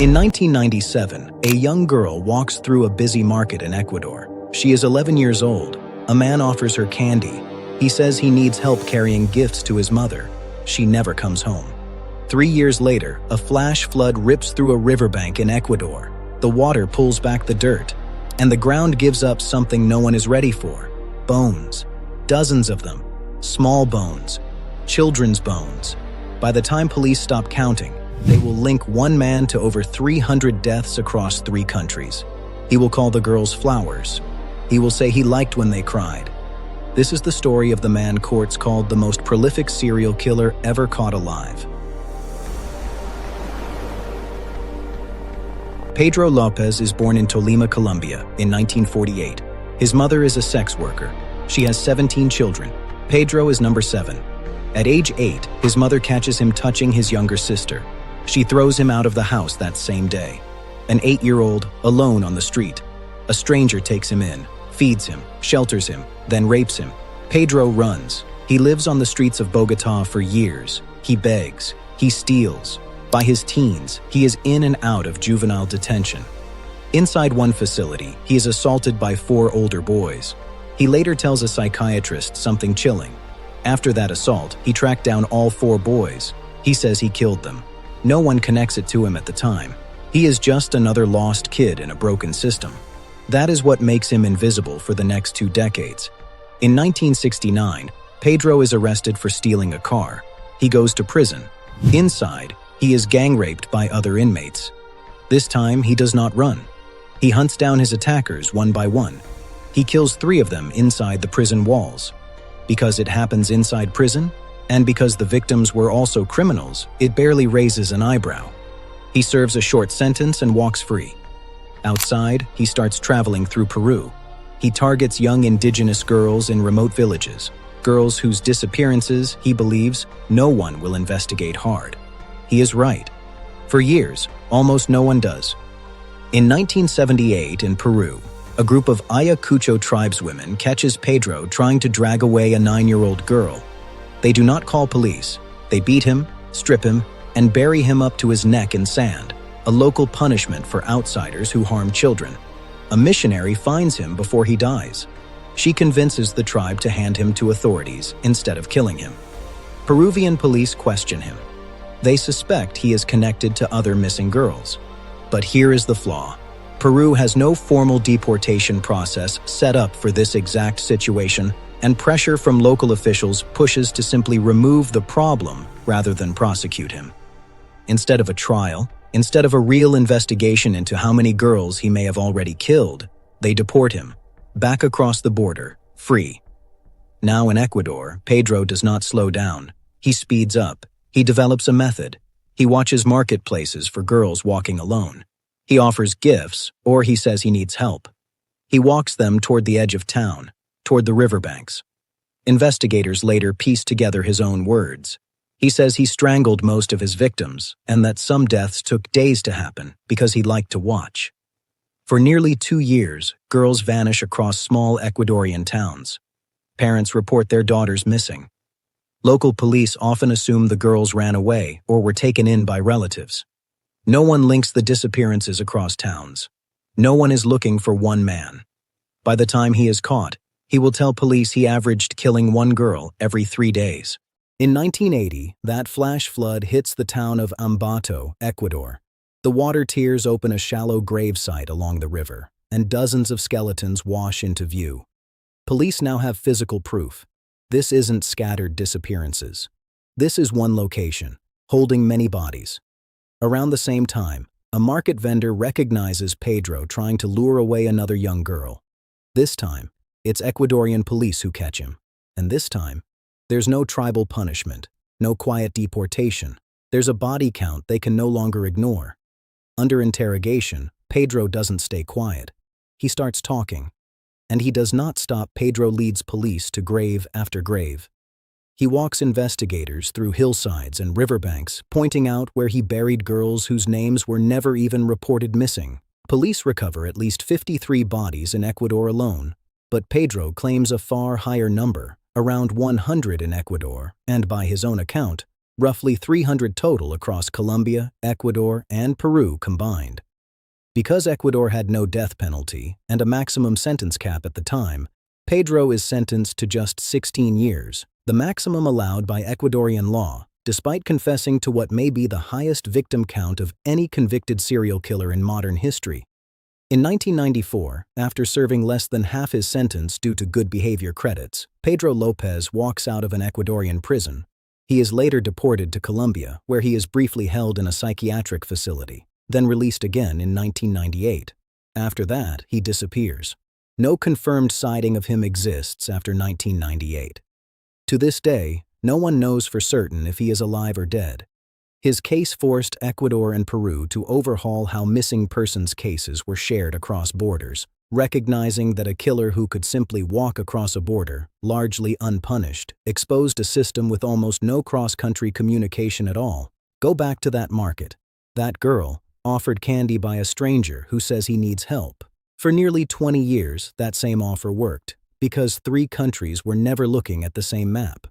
In 1997, a young girl walks through a busy market in Ecuador. She is 11 years old. A man offers her candy. He says he needs help carrying gifts to his mother. She never comes home. 3 years later, a flash flood rips through a riverbank in Ecuador. The water pulls back the dirt, and the ground gives up something no one is ready for. Bones. Dozens of them. Small bones. Children's bones. By the time police stop counting, they will link one man to over 300 deaths across 3 countries. He will call the girls flowers. He will say he liked when they cried. This is the story of the man courts called the most prolific serial killer ever caught alive. Pedro López is born in Tolima, Colombia, in 1948. His mother is a sex worker. She has 17 children. Pedro is number 7. At age 8, his mother catches him touching his younger sister. She throws him out of the house that same day. An 8-year-old, alone on the street. A stranger takes him in, feeds him, shelters him, then rapes him. Pedro runs. He lives on the streets of Bogotá for years. He begs. He steals. By his teens, he is in and out of juvenile detention. Inside one facility, he is assaulted by 4 older boys. He later tells a psychiatrist something chilling. After that assault, he tracked down all 4 boys. He says he killed them. No one connects it to him at the time. He is just another lost kid in a broken system. That is what makes him invisible for the next 2 decades. In 1969, Pedro is arrested for stealing a car. He goes to prison. Inside, he is gang-raped by other inmates. This time, he does not run. He hunts down his attackers one by one. He kills 3 of them inside the prison walls. Because it happens inside prison, and because the victims were also criminals, it barely raises an eyebrow. He serves a short sentence and walks free. Outside, he starts traveling through Peru. He targets young indigenous girls in remote villages, girls whose disappearances, he believes, no one will investigate hard. He is right. For years, almost no one does. In 1978 in Peru, a group of Ayacucho tribeswomen catches Pedro trying to drag away a 9-year-old girl. They do not call police. They beat him, strip him, and bury him up to his neck in sand, a local punishment for outsiders who harm children. A missionary finds him before he dies. She convinces the tribe to hand him to authorities instead of killing him. Peruvian police question him. They suspect he is connected to other missing girls. But here is the flaw. Peru has no formal deportation process set up for this exact situation, and pressure from local officials pushes to simply remove the problem rather than prosecute him. Instead of a trial, instead of a real investigation into how many girls he may have already killed, they deport him, back across the border, free. Now in Ecuador, Pedro does not slow down. He speeds up. He develops a method. He watches marketplaces for girls walking alone. He offers gifts, or he says he needs help. He walks them toward the edge of town, toward the riverbanks. Investigators later piece together his own words. He says he strangled most of his victims and that some deaths took days to happen because he liked to watch. For nearly 2 years, girls vanish across small Ecuadorian towns. Parents report their daughters missing. Local police often assume the girls ran away or were taken in by relatives. No one links the disappearances across towns. No one is looking for one man. By the time he is caught, he will tell police he averaged killing 1 girl every 3 days. In 1980, that flash flood hits the town of Ambato, Ecuador. The water tears open a shallow gravesite along the river, and dozens of skeletons wash into view. Police now have physical proof. This isn't scattered disappearances. This is one location, holding many bodies. Around the same time, a market vendor recognizes Pedro trying to lure away another young girl. This time, it's Ecuadorian police who catch him. And this time, there's no tribal punishment, no quiet deportation. There's a body count they can no longer ignore. Under interrogation, Pedro doesn't stay quiet. He starts talking. And he does not stop. Pedro leads police to grave after grave. He walks investigators through hillsides and riverbanks, pointing out where he buried girls whose names were never even reported missing. Police recover at least 53 bodies in Ecuador alone, but Pedro claims a far higher number, around 100 in Ecuador, and by his own account, roughly 300 total across Colombia, Ecuador, and Peru combined. Because Ecuador had no death penalty and a maximum sentence cap at the time, Pedro is sentenced to just 16 years, the maximum allowed by Ecuadorian law, despite confessing to what may be the highest victim count of any convicted serial killer in modern history. In 1994, after serving less than half his sentence due to good behavior credits, Pedro López walks out of an Ecuadorian prison. He is later deported to Colombia, where he is briefly held in a psychiatric facility, then released again in 1998. After that, he disappears. No confirmed sighting of him exists after 1998. To this day, no one knows for certain if he is alive or dead. His case forced Ecuador and Peru to overhaul how missing persons cases were shared across borders, recognizing that a killer who could simply walk across a border, largely unpunished, exposed a system with almost no cross-country communication at all. Go back to that market. That girl, offered candy by a stranger who says he needs help. For nearly 20 years, that same offer worked, because 3 countries were never looking at the same map.